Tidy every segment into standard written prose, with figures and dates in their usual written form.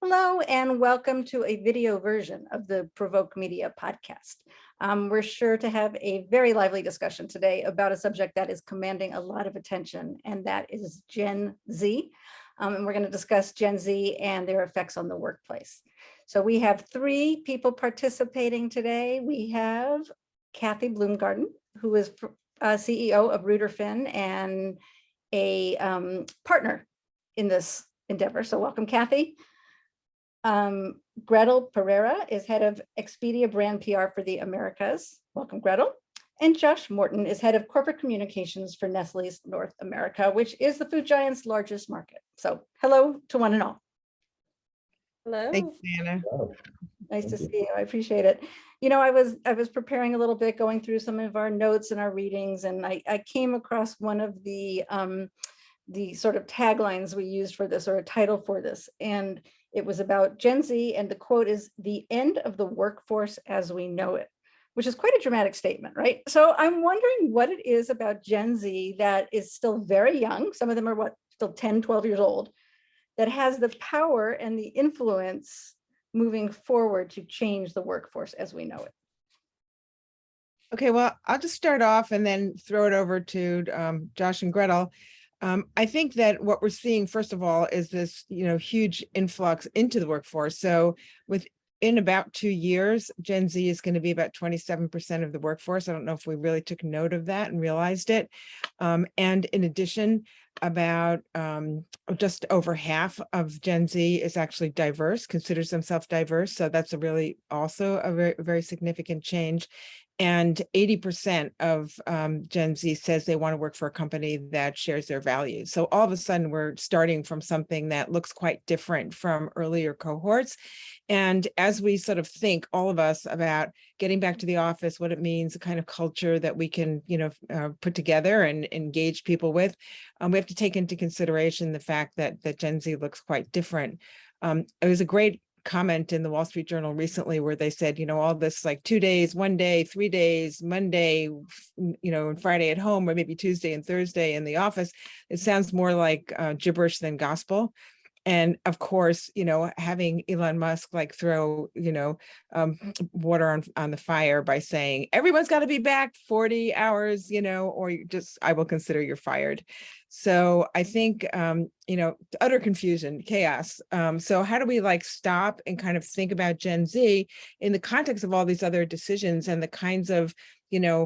Hello and welcome to a video version of the PRovoke Media Podcast. We're sure to have a very lively discussion today about a subject that is commanding a lot of attention, and that is Gen Z. And we're going to discuss Gen Z and their effects on the workplace. So we have three people participating today. We have Kathy Bloomgarden, who is CEO of Rooterfin and a partner in this endeavor. So welcome, Kathy. Gretel Perera is head of Expedia Brand PR for the Americas. Welcome, Gretel. And Josh Morton is head of corporate communications for Nestlé's North America, which is the food giant's largest market. So hello to one and all. Hello. Thanks, Anna. Nice to see you. I appreciate it. You know, I was preparing a little bit, going through some of our notes and our readings, and I came across one of the sort of taglines we used for this, or a title for this, and it was about Gen Z, and the quote is "the end of the workforce as we know it," which is quite a dramatic statement, right? So I'm wondering what it is about Gen Z that is still very young. Some of them are still 10, 12 years old, that has the power and the influence moving forward to change the workforce as we know it. Okay, well, I'll just start off and then throw it over to Josh and Gretel. I think that what we're seeing, first of all, is this, huge influx into the workforce. So within about 2 years, Gen Z is going to be about 27% of the workforce. I don't know if we really took note of that and realized it. And in addition, about just over half of Gen Z is actually diverse, considers themselves diverse. So that's also a very, very significant change. And 80% of Gen Z says they want to work for a company that shares their values. So all of a sudden, we're starting from something that looks quite different from earlier cohorts. And as we sort of think, all of us, about getting back to the office, what it means, the kind of culture that we can, put together and engage people with, we have to take into consideration the fact that Gen Z looks quite different. It was a great comment in the Wall Street Journal recently where they said, all this like 2 days, 1 day, 3 days, Monday, and Friday at home, or maybe Tuesday and Thursday in the office. It sounds more like gibberish than gospel. And of course, having Elon Musk throw, water on the fire by saying everyone's got to be back 40 hours, or I will consider you're fired. So I think, utter confusion, chaos. So how do we stop and kind of think about Gen Z in the context of all these other decisions and the kinds of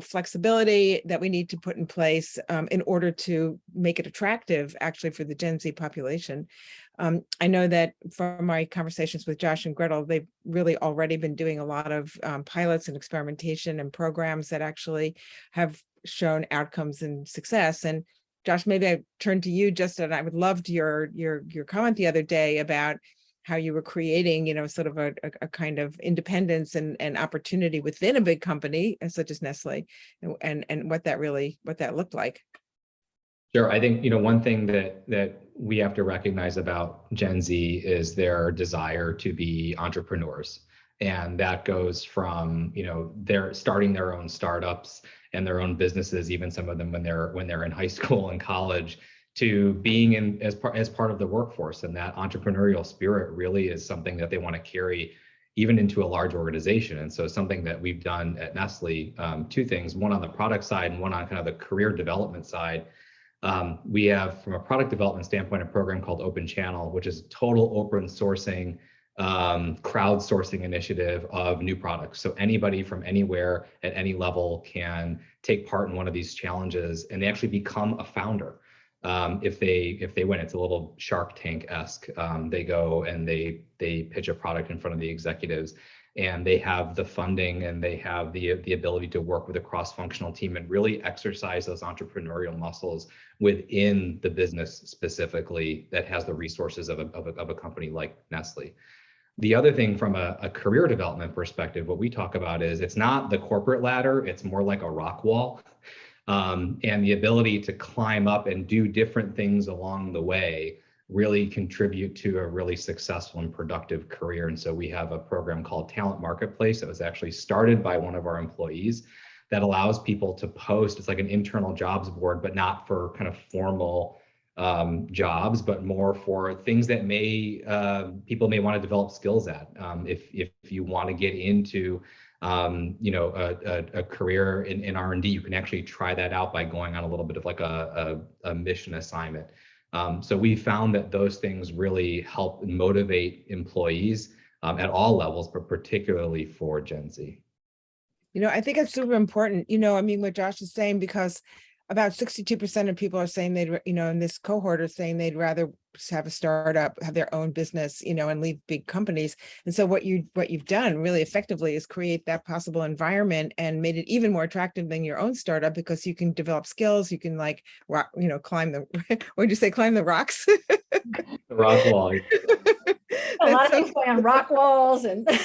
flexibility that we need to put in place in order to make it attractive actually for the Gen Z population. I know that from my conversations with Josh and Gretel, they've really already been doing a lot of pilots and experimentation and programs that actually have shown outcomes and success. And Josh, maybe I turn to you just, and I would love your comment the other day about how you were creating, sort of a kind of independence and opportunity within a big company such as Nestlé, and what that looked like. Sure. I think, one thing that we have to recognize about Gen Z is their desire to be entrepreneurs. And that goes from, they're starting their own startups and their own businesses, even some of them when they're in high school and college, to being as part of the workforce. And that entrepreneurial spirit really is something that they want to carry even into a large organization. And so something that we've done at Nestlé, two things, one on the product side and one on kind of the career development side. We have, from a product development standpoint, a program called Open Channel, which is total open sourcing, crowdsourcing initiative of new products. So anybody from anywhere at any level can take part in one of these challenges, and they actually become a founder. If they win, it's a little Shark Tank-esque. They go and they pitch a product in front of the executives, and they have the funding and they have the ability to work with a cross-functional team and really exercise those entrepreneurial muscles within the business specifically that has the resources of a company like Nestlé. The other thing from a career development perspective, what we talk about is it's not the corporate ladder, it's more like a rock wall. And the ability to climb up and do different things along the way really contribute to a really successful and productive career. And so we have a program called Talent Marketplace that was actually started by one of our employees that allows people to post. It's like an internal jobs board, but not for kind of formal jobs, but more for things that people may want to develop skills at. If you want to get into a career in R&D, you can actually try that out by going on a little bit of like a mission assignment. So we found that those things really help motivate employees at all levels, but particularly for Gen Z. I think it's super important, I mean, what Josh is saying, because about 62% of people are saying they'd, in this cohort are saying they'd rather have a startup, have their own business, and leave big companies. And so what you've done really effectively is create that possible environment and made it even more attractive than your own startup, because you can develop skills, you can like rock, climb the, what did you say, climb the rocks? The rock wall. A lot of things going on, rock walls, and they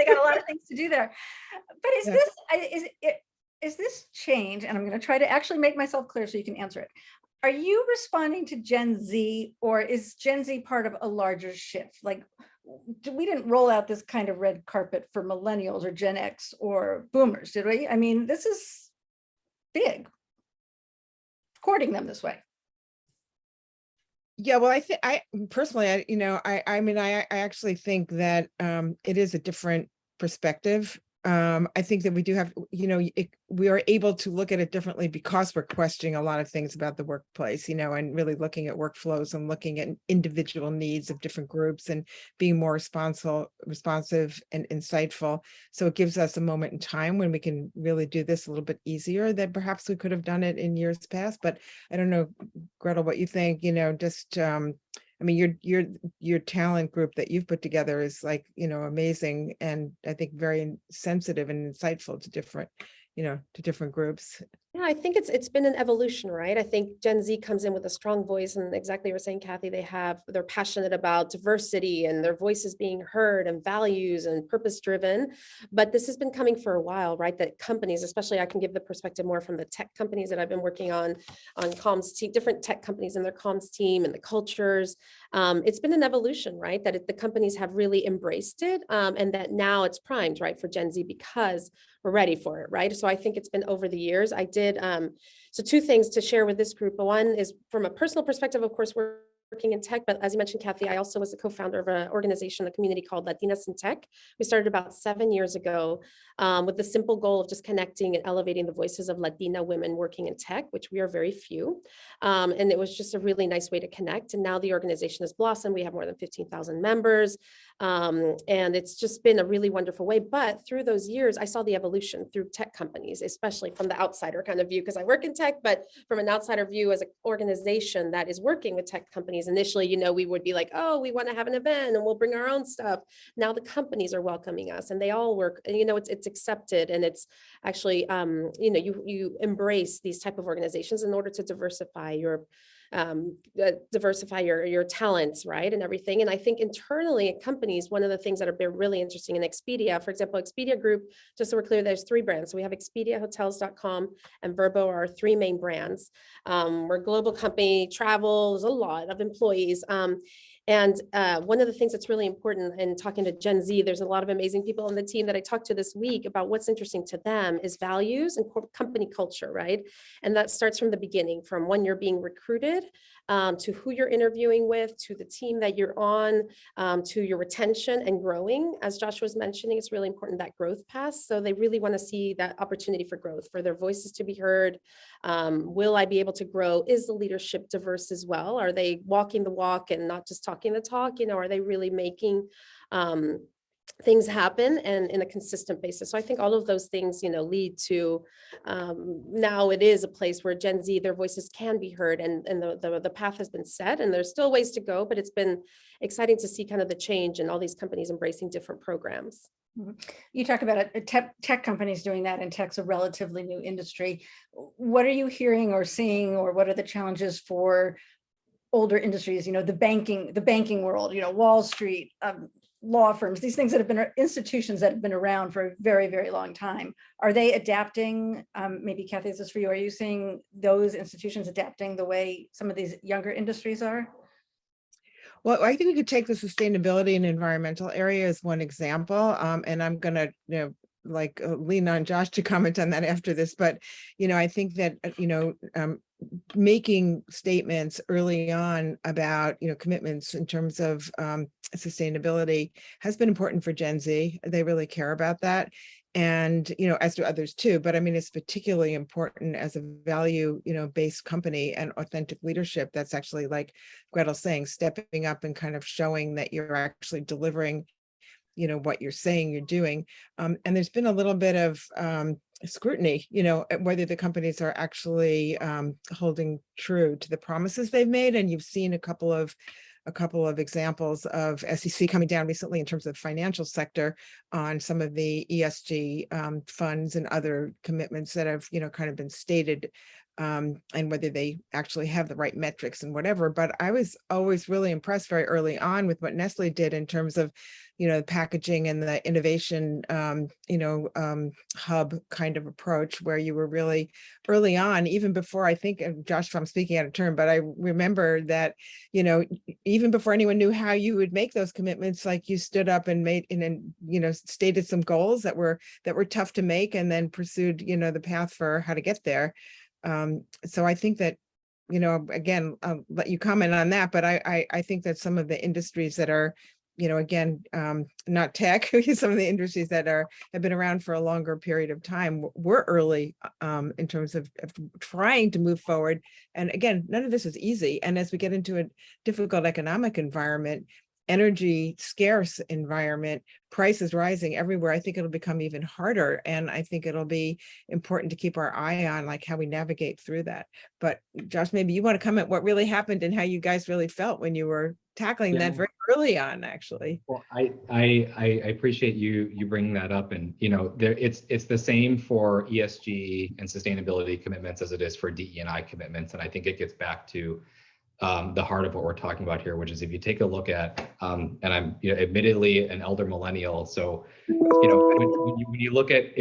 got a lot of things to do there. But is this change, and I'm going to try to actually make myself clear so you can answer it. Are you responding to Gen Z, or is Gen Z part of a larger shift? Like, we didn't roll out this kind of red carpet for millennials or Gen X or boomers, did we? I mean, this is big, courting them this way. Yeah, well, I personally, I actually think that it is a different perspective. I think that we do have, we are able to look at it differently because we're questioning a lot of things about the workplace, and really looking at workflows and looking at individual needs of different groups and being more responsive and insightful. So it gives us a moment in time when we can really do this a little bit easier than perhaps we could have done it in years past. But I don't know, Gretel, what you think, I mean, your talent group that you've put together is like, amazing, and I think very sensitive and insightful to different groups. Yeah, I think it's been an evolution, right? I think Gen Z comes in with a strong voice, and exactly what you're saying, Kathy, they're passionate about diversity and their voices being heard and values and purpose driven. But this has been coming for a while, right? That companies, especially, I can give the perspective more from the tech companies that I've been working on comms team, different tech companies and their comms team and the cultures. It's been an evolution, right? That the companies have really embraced it, and that now it's primed, right, for Gen Z because we're ready for it, right? So I think it's been over the years. I did, so two things to share with this group. One is from a personal perspective, of course, we're working in tech, but as you mentioned, Kathy, I also was a co-founder of an organization, a community called Latinas in Tech. We started about 7 years ago with the simple goal of just connecting and elevating the voices of Latina women working in tech, which we are very few. And it was just a really nice way to connect. And now the organization has blossomed. We have more than 15,000 members. And it's just been a really wonderful way. But through those years, I saw the evolution through tech companies, especially from the outsider kind of view, because I work in tech, but from an outsider view as an organization that is working with tech companies. Initially, we would be like, oh, we want to have an event and we'll bring our own stuff. Now the companies are welcoming us and they all work, and it's accepted, and it's actually, you embrace these type of organizations in order to diversify your talents, right, and everything. And I think internally at companies, one of the things that have been really interesting in Expedia, for example, Expedia Group, just so we're clear, there's 3 brands. So we have ExpediaHotels.com and Vrbo are our 3 main brands. We're a global company, travel, there's a lot of employees. And one of the things that's really important in talking to Gen Z, there's a lot of amazing people on the team that I talked to this week about what's interesting to them is values and company culture, right? And that starts from the beginning, from when you're being recruited, to who you're interviewing with, to the team that you're on, to your retention and growing. As Josh was mentioning, it's really important, that growth path. So they really want to see that opportunity for growth, for their voices to be heard. Will I be able to grow? Is the leadership diverse as well? Are they walking the walk and not just talking the talk? Are they really making things happen and in a consistent basis? So I think all of those things, lead to now it is a place where Gen Z, their voices can be heard, and the path has been set, and there's still ways to go, but it's been exciting to see kind of the change and all these companies embracing different programs. You talk about tech companies doing that, and tech's a relatively new industry. What are you hearing or seeing, or what are the challenges for older industries, the banking world, Wall Street, law firms, these things that have been institutions that have been around for a very, very long time? Are they adapting? Maybe Kathy, this is for you. Are you seeing those institutions adapting the way some of these younger industries are? Well, I think we could take the sustainability and environmental area as one example. And I'm going to, lean on Josh to comment on that after this. But, I think that, making statements early on about, commitments in terms of sustainability has been important for Gen Z. They really care about that. And, as do others too, but I mean, it's particularly important as a value, based company and authentic leadership. That's actually, like Gretel's saying, stepping up and kind of showing that you're actually delivering, what you're saying you're doing. And there's been a little bit of scrutiny, whether the companies are actually holding true to the promises they've made. And you've seen a couple of examples of SEC coming down recently in terms of the financial sector on some of the ESG funds and other commitments that have, kind of been stated, and whether they actually have the right metrics and whatever. But I was always really impressed very early on with what Nestlé did in terms of, the packaging and the innovation, hub kind of approach, where you were really early on, even before, I think, Josh, if I'm speaking out of turn, but I remember that, even before anyone knew how you would make those commitments, like you stood up and made and stated some goals that were tough to make, and then pursued, the path for how to get there. So I think that, again, I'll let you comment on that, but I think that some of the industries that are, again, not tech, some of the industries that have been around for a longer period of time were early in terms of trying to move forward. And again, none of this is easy. And as we get into a difficult economic environment, energy scarce environment, prices rising everywhere, I think it'll become even harder. And I think it'll be important to keep our eye on, like, how we navigate through that. But Josh, maybe you want to comment what really happened and how you guys really felt when you were tackling that very early on, actually. Well, I appreciate you bringing that up, and it's the same for ESG and sustainability commitments as it is for DE&I commitments, and I think it gets back to the heart of what we're talking about here, which is, if you take a look at, and I'm admittedly an elder millennial, so when you look at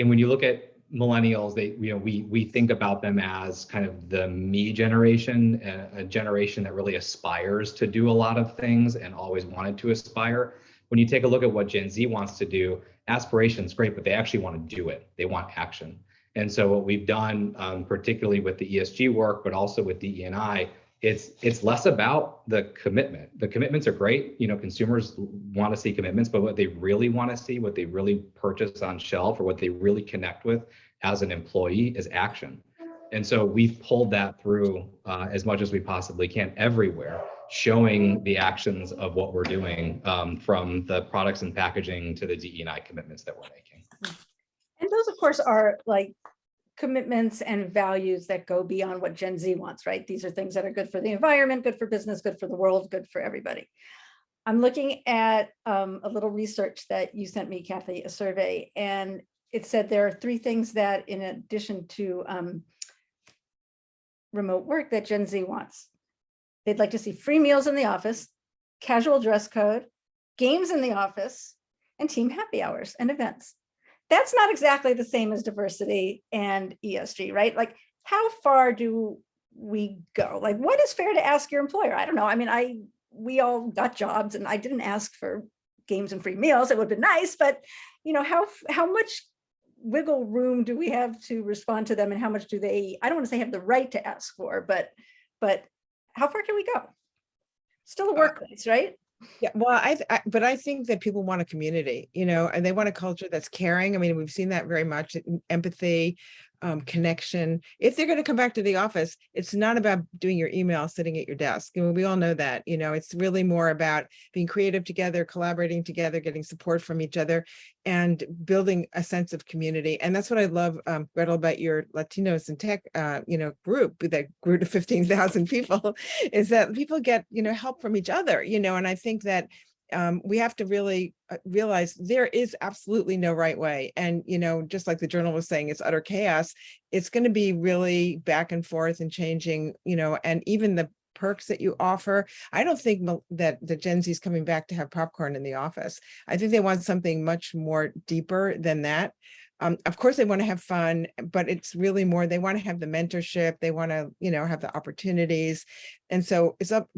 millennials, we think about them as kind of the me generation, a generation that really aspires to do a lot of things and always wanted to aspire. When you take a look at what Gen Z wants to do, aspiration's great, but they actually want to do it. They want action. And so what we've done, particularly with the ESG work, but also with DE&I, it's less about the commitment. The commitments are great. Consumers want to see commitments, but what they really want to see, what they really purchase on shelf, or what they really connect with as an employee, is action. And so we've pulled that through as much as we possibly can everywhere, showing the actions of what we're doing, from the products and packaging to the DE&I commitments that we're making. And those, of course, are like commitments and values that go beyond what Gen Z wants, right? These are things that are good for the environment, good for business, good for the world, good for everybody. I'm looking at a little research that you sent me, Kathy, a survey, and it said there are 3 things that, in addition to remote work, that Gen Z wants. They'd like to see free meals in the office, casual dress code, games in the office, and team happy hours and events. That's not exactly the same as diversity and ESG, right? Like, how far do we go? Like, what is fair to ask your employer? I don't know. I mean, we all got jobs, and I didn't ask for games and free meals. It would have been nice, but how much wiggle room do we have to respond to them, and how much do they, I don't want to say have the right to ask for, but how far can we go? Still a workplace, right? Yeah, well, but I think that people want a community, and they want a culture that's caring. I mean, we've seen that very much, empathy, connection. If they're going to come back to the office, it's not about doing your email sitting at your desk. I mean, we all know that, it's really more about being creative together, collaborating together, getting support from each other, and building a sense of community. And that's what I love, Gretel, about your Latinos in tech, group, that group of 15,000 people, is that people get, help from each other, and I think that we have to really realize there is absolutely no right way. And, just like the journal was saying, it's utter chaos. It's going to be really back and forth and changing, and even the perks that you offer. I don't think that the Gen Z is coming back to have popcorn in the office. I think they want something much more deeper than that. Of course, they want to have fun, but it's really more, they want to have the mentorship. They want to, have the opportunities. And so it's up,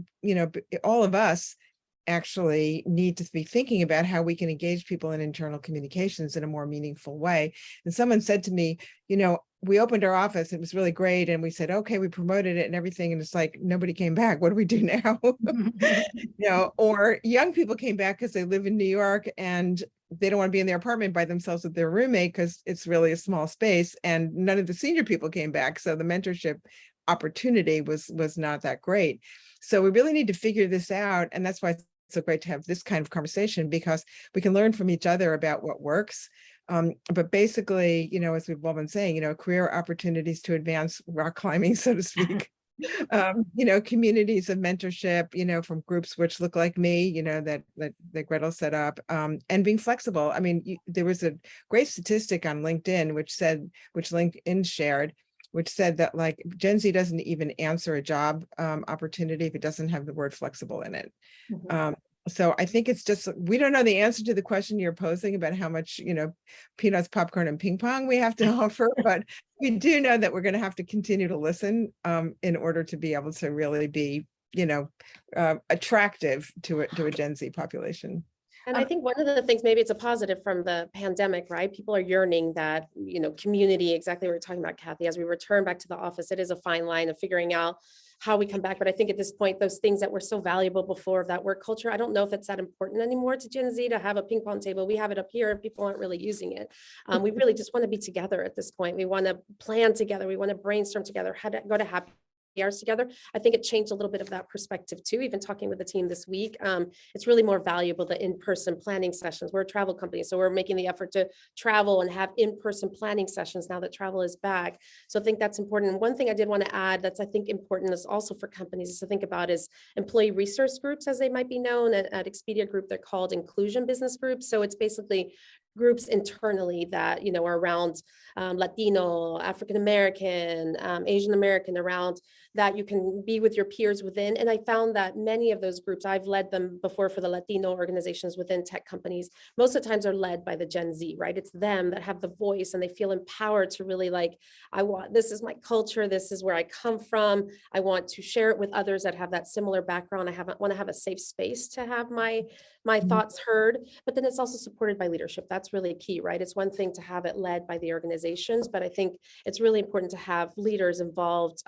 all of us actually need to be thinking about how we can engage people in internal communications in a more meaningful way. And someone said to me, we opened our office, it was really great. And we said, okay, we promoted it and everything. And it's like, nobody came back. What do we do now? Or young people came back because they live in New York and they don't want to be in their apartment by themselves with their roommate because it's really a small space, and none of the senior people came back. So the mentorship opportunity was not that great. So we really need to figure this out. And that's why it's so great to have this kind of conversation, because we can learn from each other about what works. But basically, as we've all been saying, career opportunities to advance rock climbing, so to speak. Communities of mentorship, from groups which look like me, that Gretel set up, and being flexible. I mean, there was a great statistic on LinkedIn, which LinkedIn shared, which said that like Gen Z doesn't even answer a job opportunity if it doesn't have the word flexible in it. Mm-hmm. So I think it's just, we don't know the answer to the question you're posing about how much, peanuts, popcorn, and ping pong we have to offer, but we do know that we're going to have to continue to listen in order to be able to really be, attractive to a Gen Z population. And I think one of the things, maybe it's a positive from the pandemic, right? People are yearning that, community, exactly what we're talking about, Kathy, as we return back to the office. It is a fine line of figuring out how we come back. But I think at this point, those things that were so valuable before of that work culture, I don't know if it's that important anymore to Gen Z to have a ping pong table. We have it up here and people aren't really using it. We really just want to be together at this point. We want to plan together. We want to brainstorm together, how to go to happy hours together. I think it changed a little bit of that perspective too. Even talking with the team this week, it's really more valuable, the in-person planning sessions. We're a travel company, so we're making the effort to travel and have in-person planning sessions now that travel is back. So I think that's important. And one thing I did want to add that's I think important is also for companies to think about is employee resource groups, as they might be known. At Expedia Group, they're called inclusion business groups. So it's basically groups internally that are around Latino, African American, Asian American, around that you can be with your peers within. And I found that many of those groups, I've led them before for the Latino organizations within tech companies, most of the times are led by the Gen Z, right? It's them that have the voice and they feel empowered to really this is my culture, this is where I come from. I want to share it with others that have that similar background. I want to have a safe space to have my thoughts heard, but then it's also supported by leadership. That's really key, right? It's one thing to have it led by the organizations, but I think it's really important to have leaders involved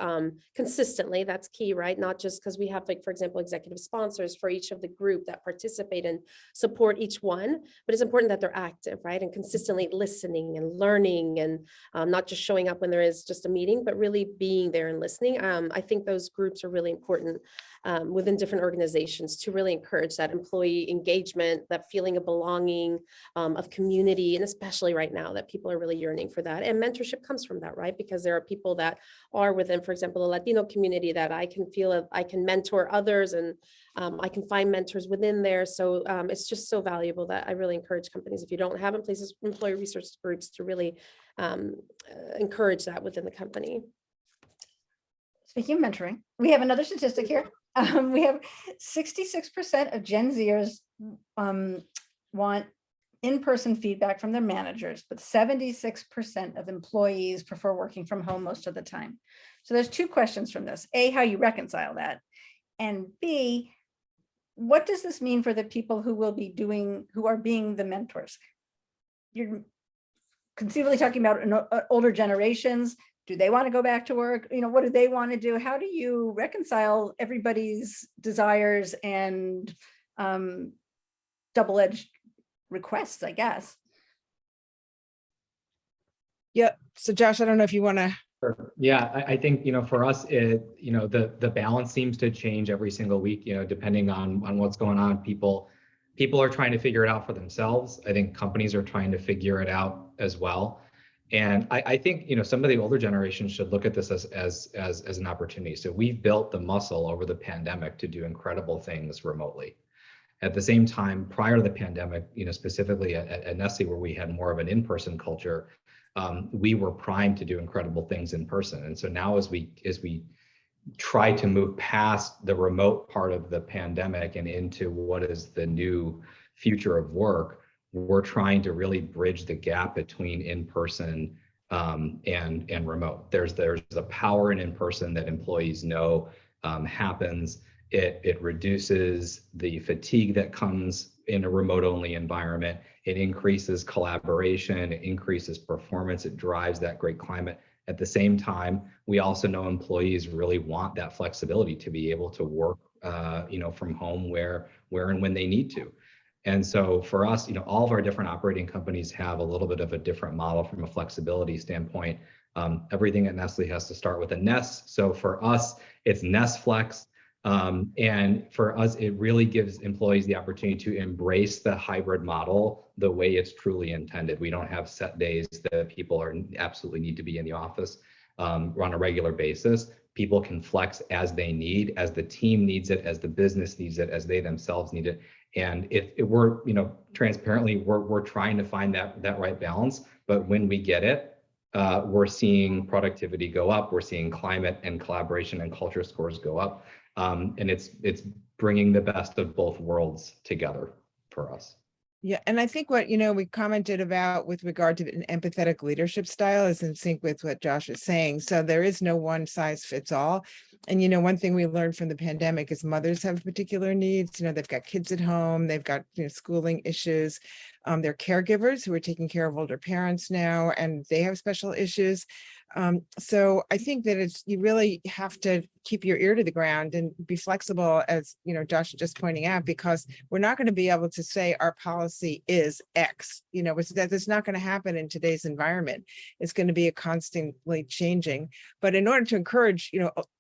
consistently. That's key, right? Not just because we have, for example, executive sponsors for each of the group that participate and support each one, but it's important that they're active, right? And consistently listening and learning and not just showing up when there is just a meeting, but really being there and listening. I think those groups are really important within different organizations to really encourage that employee engagement, that feeling of belonging, of community, and especially right now that people are really yearning for that. And mentorship comes from that, right? Because there are people that are within, for example, the Latino community that I can feel I can mentor others, and I can find mentors within there. So it's just so valuable that I really encourage companies, if you don't have in places employee resource groups, to really encourage that within the company. Speaking of mentoring, we have another statistic here. We have 66% of Gen Zers want in-person feedback from their managers, but 76% of employees prefer working from home most of the time. So there's two questions from this. A, how you reconcile that, and B, what does this mean for the people who are being the mentors? You're conceivably talking about older generations. Do they want to go back to work? What do they want to do? How do you reconcile everybody's desires and double-edged requests, I guess? Yeah. So Josh, I don't know if you want to. Sure. Yeah, I think, for us, the balance seems to change every single week, depending on what's going on. People are trying to figure it out for themselves. I think companies are trying to figure it out as well. And I think, some of the older generations should look at this as an opportunity. So we've built the muscle over the pandemic to do incredible things remotely. At the same time, prior to the pandemic, specifically at Nestlé, where we had more of an in-person culture, we were primed to do incredible things in person. And so now as we try to move past the remote part of the pandemic and into what is the new future of work, we're trying to really bridge the gap between in-person and remote. There's a power in person that employees know happens It reduces the fatigue that comes in a remote only environment. It increases collaboration, it increases performance, it drives that great climate. At the same time, we also know employees really want that flexibility to be able to work from home where and when they need to. And so for us, all of our different operating companies have a little bit of a different model from a flexibility standpoint. Everything at Nestlé has to start with a Nest. So for us, it's Nest Flex. And for us, it really gives employees the opportunity to embrace the hybrid model the way it's truly intended. We don't have set days that people absolutely need to be in the office on a regular basis. People can flex as they need, as the team needs it, as the business needs it, as they themselves need it. And if we're, transparently, we're trying to find that right balance. But when we get it, we're seeing productivity go up. We're seeing climate and collaboration and culture scores go up. And it's bringing the best of both worlds together for us. Yeah, and I think what, we commented about with regard to an empathetic leadership style is in sync with what Josh is saying. So there is no one size fits all. And, one thing we learned from the pandemic is mothers have particular needs. They've got kids at home, they've got, schooling issues. They're caregivers who are taking care of older parents now, and they have special issues. So I think that you really have to keep your ear to the ground and be flexible, as Josh is just pointing out, because we're not going to be able to say our policy is X. That's not going to happen in today's environment. It's going to be a constantly changing. But in order to encourage,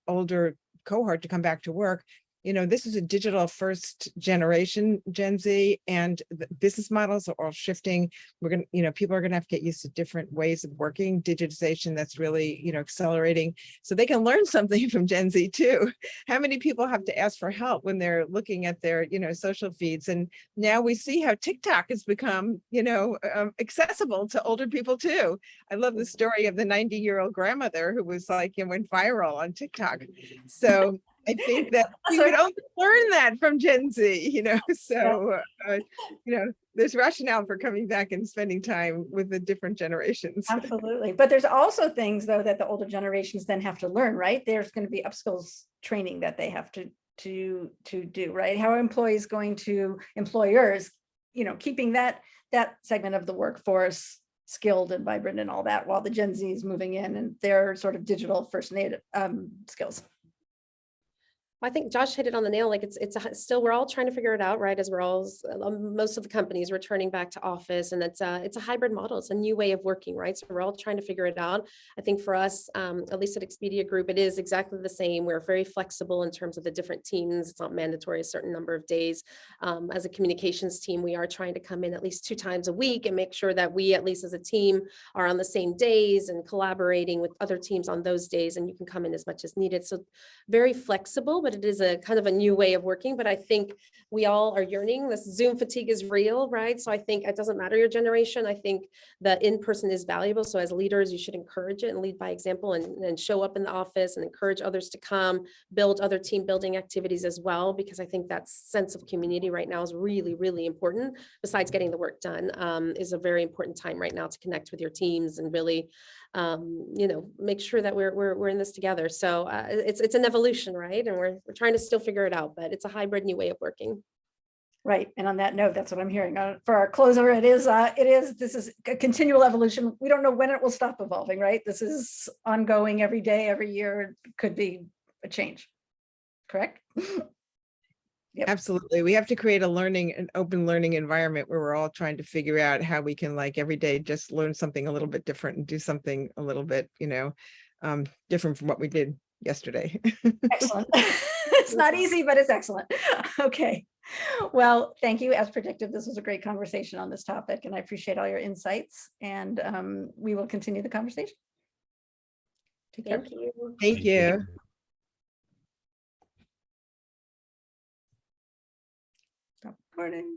older cohort to come back to work, this is a digital first generation, Gen Z, and the business models are all shifting. We're going to, people are going to have to get used to different ways of working, digitization that's really, accelerating, so they can learn something from Gen Z too. How many people have to ask for help when they're looking at their, social feeds? And now we see how TikTok has become, accessible to older people too. I love the story of the 90-year-old grandmother who was went viral on TikTok. So I think that we would only learn that from Gen Z, so, there's rationale for coming back and spending time with the different generations. Absolutely. But there's also things, though, that the older generations then have to learn, right? There's going to be upskills training that they have to do, right? How are employers, keeping that segment of the workforce skilled and vibrant and all that, while the Gen Z is moving in and their sort of digital first native skills. I think Josh hit it on the nail. It's still, we're all trying to figure it out, right? As we're all, most of the companies returning back to office, and it's a hybrid model. It's a new way of working, right? So we're all trying to figure it out. I think for us, at least at Expedia Group, it is exactly the same. We're very flexible in terms of the different teams. It's not mandatory a certain number of days. As a communications team, we are trying to come in at least 2 times a week and make sure that we, at least as a team, are on the same days and collaborating with other teams on those days. And you can come in as much as needed. So very flexible, but it is a kind of a new way of working. But I think we all are yearning. This Zoom fatigue is real, right? So I think it doesn't matter your generation. I think the in-person is valuable. So as leaders, you should encourage it and lead by example, and show up in the office and encourage others to come, build other team building activities as well, because I think that sense of community right now is really, really important. Besides getting the work done, is a very important time right now to connect with your teams and really make sure that we're in this together. So it's an evolution, right? And we're trying to still figure it out, but it's a hybrid new way of working. Right. And on that note, that's what I'm hearing. For our closer, this is a continual evolution. We don't know when it will stop evolving, right? This is ongoing every day, every year. It could be a change. Correct? Yep. Absolutely. We have to create an open learning environment where we're all trying to figure out how we can every day just learn something a little bit different and do something a little bit, different from what we did yesterday. Excellent. It's not easy, but it's excellent. Okay. Well, thank you. As predicted, this was a great conversation on this topic, and I appreciate all your insights, and we will continue the conversation. Take care. Thank you. Thank you. Stop recording.